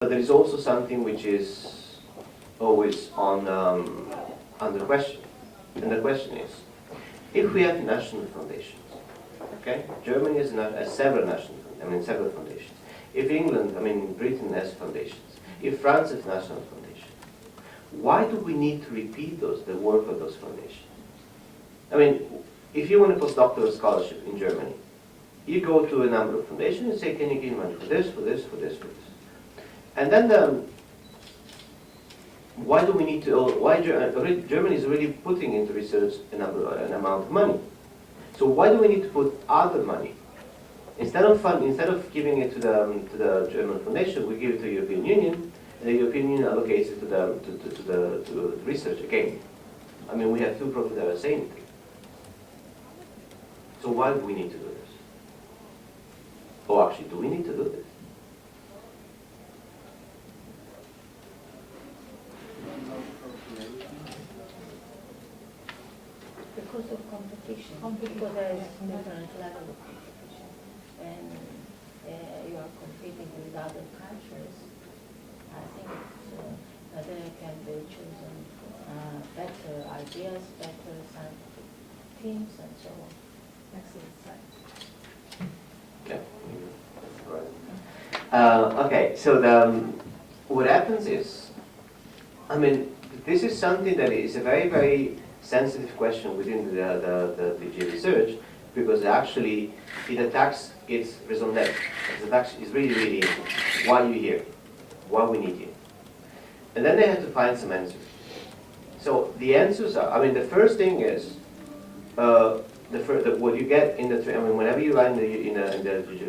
but there is also something which is always on under question. And the question is, if we have national foundations, okay, Germany has several several foundations. If England, Britain has foundations. If France has national foundations, why do we need to repeat the work of those foundations? If you want a postdoctoral scholarship in Germany, you go to a number of foundations and say, can you give money for this, for this, for this, for this? And then why do we need to, why Germany is already putting into research an amount of money. So why do we need to put other money? Instead of giving it to the German foundation, we give it to the European Union, and the European Union allocates it to the research again. We have two programs that are the same thing. So why do we need to do this? Or actually, do we need to do this? Because of competition. Because there is different level of competition. And you are competing with other countries. I think there can be chosen better ideas, better scientific teams, and so on. Excellent science. Yeah. Okay. So what happens is, this is something that is a very, very sensitive question within the DG research, because actually it attacks its raison d'être. It attacks is really, really why you're here, why we need you. And then they have to find some answers. So the answers are, the first thing is, what you get in the, whenever you write in the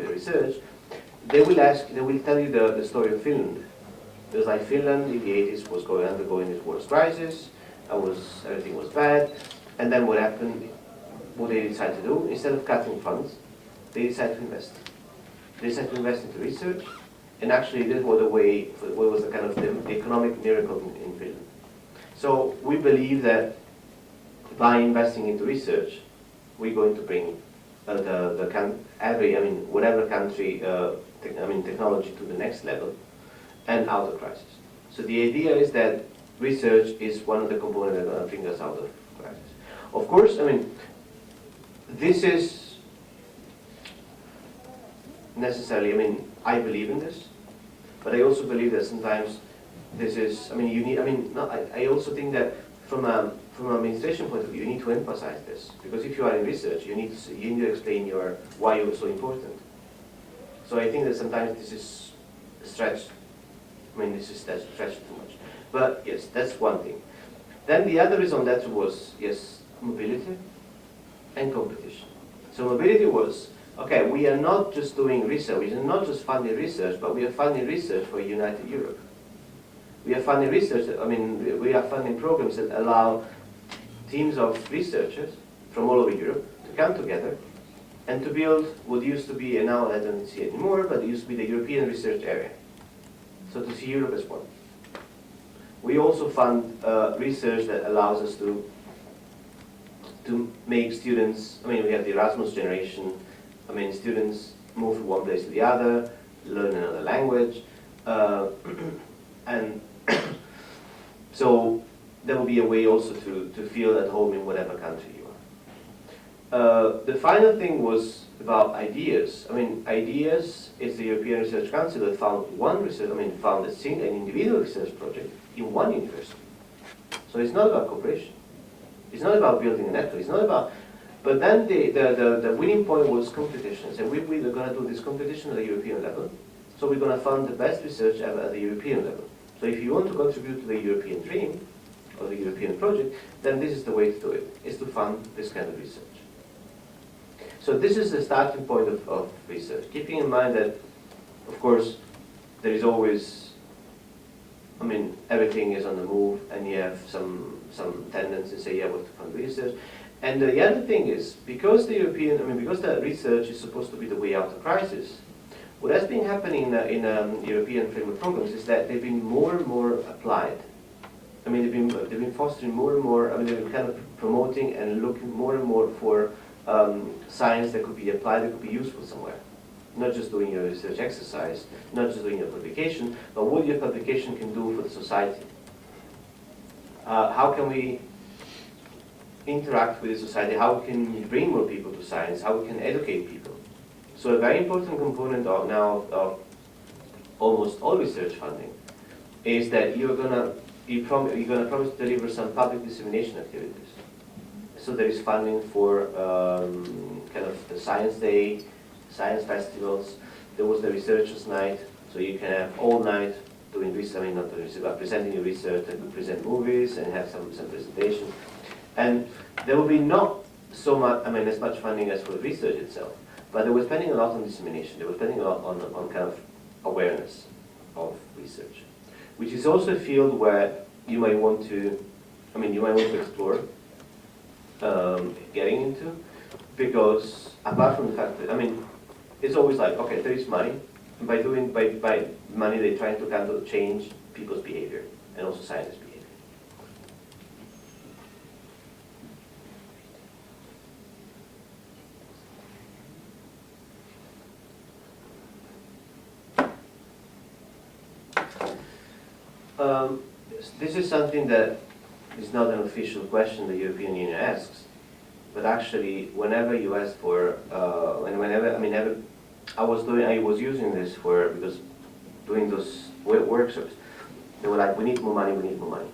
research, they will tell you the story of Finland. It was like Finland in the 80s was undergoing this worst crisis. Everything was bad, and then what happened? What they decided to do, instead of cutting funds, they decided to invest. They decided to invest into research, and actually this was the kind of the economic miracle in Finland. So we believe that by investing into research, we're going to bring whatever country technology to the next level and out of crisis. So the idea is that research is one of the components that are going to bring us out of crisis. Of course, this is necessarily, I believe in this, but I also believe that sometimes this is, I also think that from an administration point of view, you need to emphasize this, because if you are in research, you need to explain why you're so important. So I think that sometimes this is stretched. This is stretched too much. But yes, that's one thing. Then the other reason that was, yes, mobility and competition. So mobility was, okay, we are not just doing research, we are not just funding research, but we are funding research for United Europe. We are funding research, we are funding programs that allow teams of researchers from all over Europe to come together and to build what used to be, and now I don't see it anymore, but it used to be the European Research Area. So to see Europe as one. We also fund research that allows us to make students, we have the Erasmus generation, students move from one place to the other, learn another language, and so there will be a way also to feel at home in whatever country you are. The final thing was about ideas. Ideas is the European Research Council that found found an individual research project in one university. So it's not about cooperation. It's not about building a network. It's not about. But then the winning point was competition. So we're going to do this competition at the European level. So we're going to fund the best research ever at the European level. So if you want to contribute to the European dream or the European project, then this is the way to do it: is to fund this kind of research. So this is the starting point of research, keeping in mind that, of course, there is always, everything is on the move, and you have some tendencies to say, yeah, what to fund research. And the other thing is, because the research is supposed to be the way out of crisis, what has been happening in European framework programs is that they've been more and more applied. They've been fostering more and more, they've been kind of promoting and looking more and more for science that could be applied, that could be useful somewhere. not just doing your research exercise, not just doing your publication, but what your publication can do for the society. How can we interact with the society? How can we bring more people to science? How we can educate people? So a very important component of now of almost all research funding is that you're gonna promise to deliver some public dissemination activities. So there is funding for kind of the science day, science festivals. There was the researchers' night, so you can have all night doing research. I mean, not doing research, but presenting your research, and present movies and have some presentation. And there will be not so much, I mean, as much funding as for research itself, but they were spending a lot on dissemination. They were spending a lot on kind of awareness of research, which is also a field where you might want to, explore getting into, because apart from the fact that, I mean, it's always like, okay, there is money, and by money they're trying to kind of change people's behavior and also scientists' behavior. This is something that is not an official question the European Union asks, but actually, whenever you ask for, I was using this because doing those workshops, they were like, we need more money, we need more money.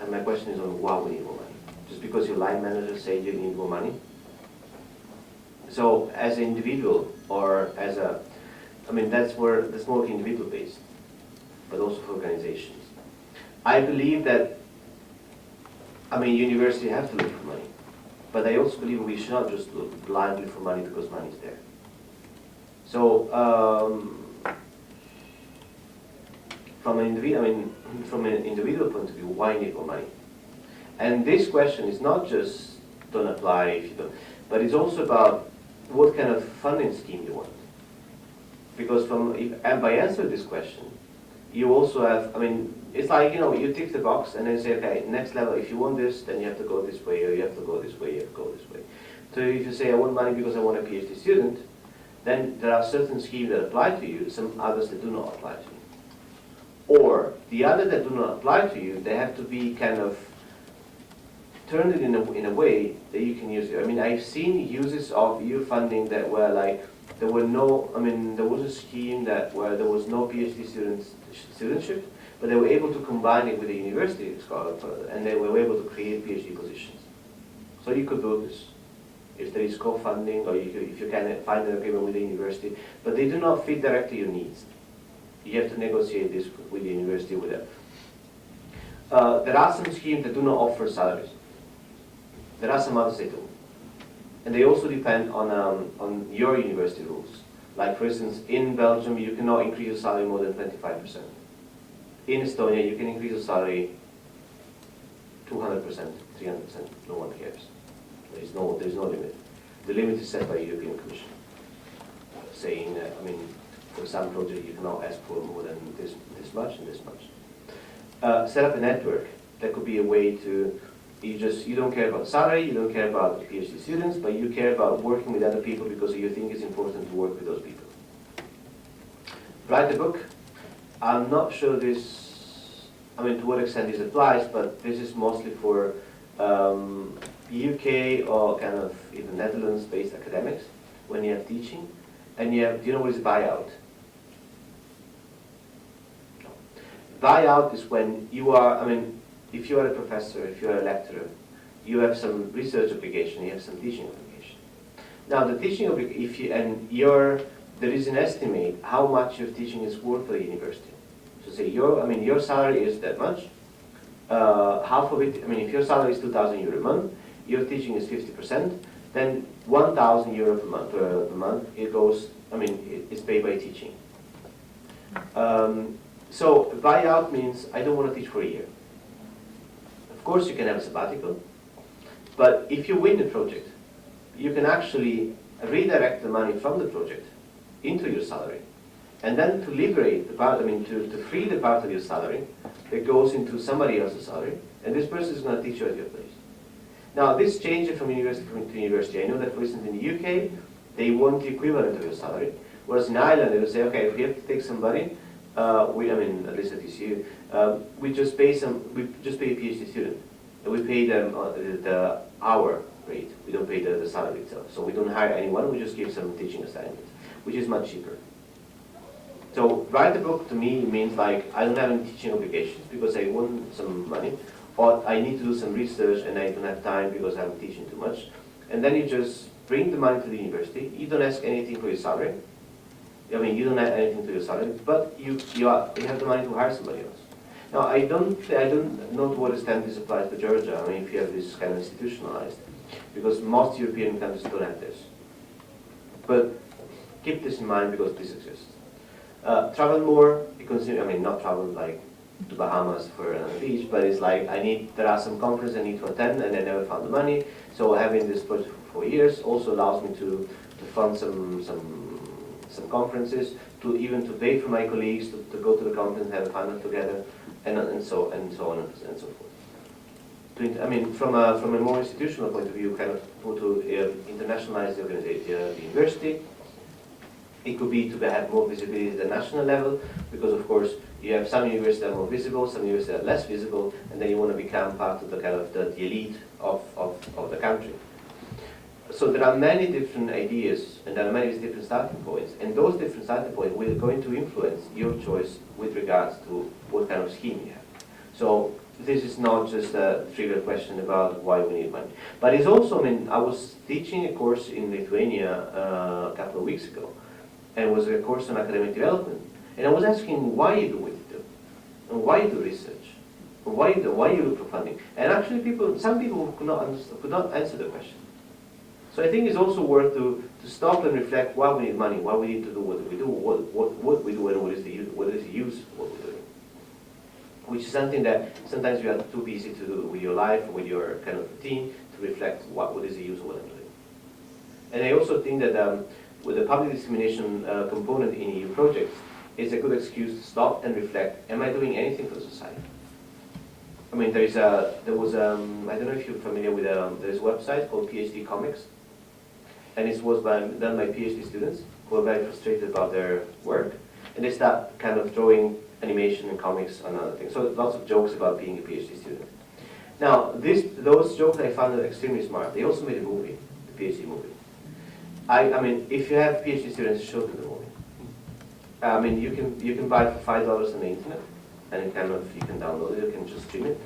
And my question is on why we need more money. Just because your line manager said you need more money? So as an individual, or as that's more individual based, but also for organizations. I believe that, university have to look for money, but I also believe we should not just look blindly for money because money is there. So from an individual point of view, why need more money? And this question is not just don't apply if you don't, but it's also about what kind of funding scheme you want. Because by answering this question, you also have, it's like, you tick the box and then say, okay, next level, if you want this, then you have to go this way, or you have to go this way, you have to go this way. So if you say, I want money because I want a PhD student, then there are certain schemes that apply to you, some others that do not apply to you. Or the other that do not apply to you, they have to be kind of turned in a way that you can use it. I've seen uses of EU funding that were like, there was a scheme where there was no PhD studentship, but they were able to combine it with a university scholar, and they were able to create PhD positions. So you could do this if there is co-funding, or if you can find an agreement with the university, but they do not fit directly your needs. You have to negotiate this with the university with them. There are some schemes that do not offer salaries. There are some others that do. And they also depend on your university rules. Like for instance, in Belgium, you cannot increase your salary more than 25%. In Estonia, you can increase your salary 200%, 300%, no one cares. There is no limit. The limit is set by the European Commission, saying that, for some projects you cannot ask for more than this much and this much. Set up a network. That could be a way to, you don't care about salary, you don't care about PhD students, but you care about working with other people because you think it's important to work with those people. Write a book. I'm not sure this, to what extent this applies, but this is mostly for UK or kind of even Netherlands-based academics when you have teaching. And do you know what is buyout? No. Buyout is when you are, if you are a professor, if you are a lecturer, you have some research obligation, you have some teaching obligation. Now the teaching obligation, there is an estimate how much your teaching is worth for the university. So say your salary is that much. Half of it, if your salary is 2,000 euro a month, your teaching is 50%, then 1,000 euro per month, it goes, it's paid by teaching. So buyout means I don't want to teach for a year. Of course you can have a sabbatical, but if you win the project, you can actually redirect the money from the project into your salary, and then to liberate the part, to free the part of your salary that goes into somebody else's salary, and this person is going to teach you at your place. Now this changes from university to university. I know that for instance in the UK, they want the equivalent of your salary. Whereas in Ireland, they would say, okay, if we have to take somebody, at least at TCU, we just pay a PhD student. And we pay them the hour rate. We don't pay the salary itself. So we don't hire anyone, we just give some teaching assignments, which is much cheaper. So write a book to me means like I don't have any teaching obligations because I want some money, or I need to do some research and I don't have time because I'm teaching too much. And then you just bring the money to the university. You don't ask anything for your salary. I mean, you don't add anything to your salary, but you have the money to hire somebody else. Now, I don't know to what extent this applies to Georgia. I mean, if you have this kind of institutionalized, because most European countries don't have this. But keep this in mind because this exists. Travel more. Not travel like to Bahamas for a beach, but it's like there are some conferences I need to attend, and I never found the money. So having this project for 4 years also allows me to fund some conferences, to pay for my colleagues to go to the conference, have fun together, and so on and so forth. From a more institutional point of view, kind of to internationalize the organization, the university. It could be to have more visibility at the national level, because of course you have some universities that are more visible, some universities that are less visible, and then you want to become part of the kind of the elite of the country. So there are many different ideas, and there are many different starting points, and those different starting points will going to influence your choice with regards to what kind of scheme you have. So this is not just a trivial question about why we need money, but it's also, I was teaching a course in Lithuania a couple of weeks ago, and it was a course on academic development, and I was asking why you do what you do, and why you do research, and why you look for funding, and actually some people could not answer the question. So I think it's also worth to stop and reflect why we need money, why we need to do what we do, what we do, and what is the use of what we're doing. Which is something that sometimes you are too busy to do with your life, with your kind of routine, to reflect what is the use of what I'm doing. And I also think that with the public dissemination component in EU projects, it's a good excuse to stop and reflect, am I doing anything for society? I don't know if you're familiar with, there's a website called PhD Comics, and it was done by PhD students who are very frustrated about their work, and they start kind of drawing animation and comics and other things. So lots of jokes about being a PhD student. Now, those jokes I found extremely smart. They also made a movie, the PhD movie. If you have PhD students, show them the movie. You can buy it for $5 on the internet, and you can download it, you can just stream it.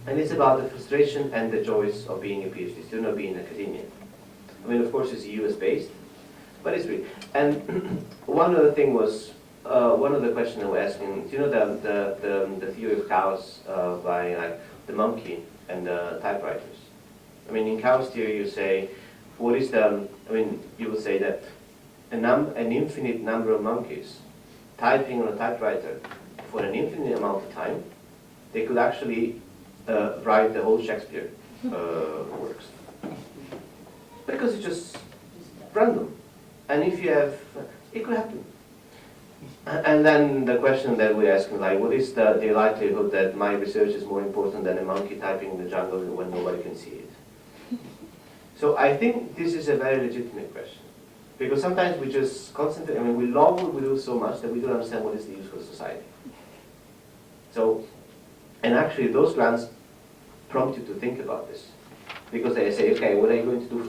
And it's about the frustration and the joys of being a PhD student or being in academia. Of course, it's US based, but it's free. And one other thing was, one of the questions they were asking, do you know the theory of chaos by the monkey and the typewriters? In chaos theory, you say, you would say that an infinite number of monkeys typing on a typewriter for an infinite amount of time, they could actually write the whole Shakespeare works. Because it's just random. And if you have, it could happen. And then the question that we're asking, what is the likelihood that my research is more important than a monkey typing in the jungle when nobody can see it? So I think this is a very legitimate question. Because sometimes we just concentrate, we love what we do so much that we don't understand what is the use for society. So, and actually those grants prompt you to think about this. Because they say, okay, what are you going to do for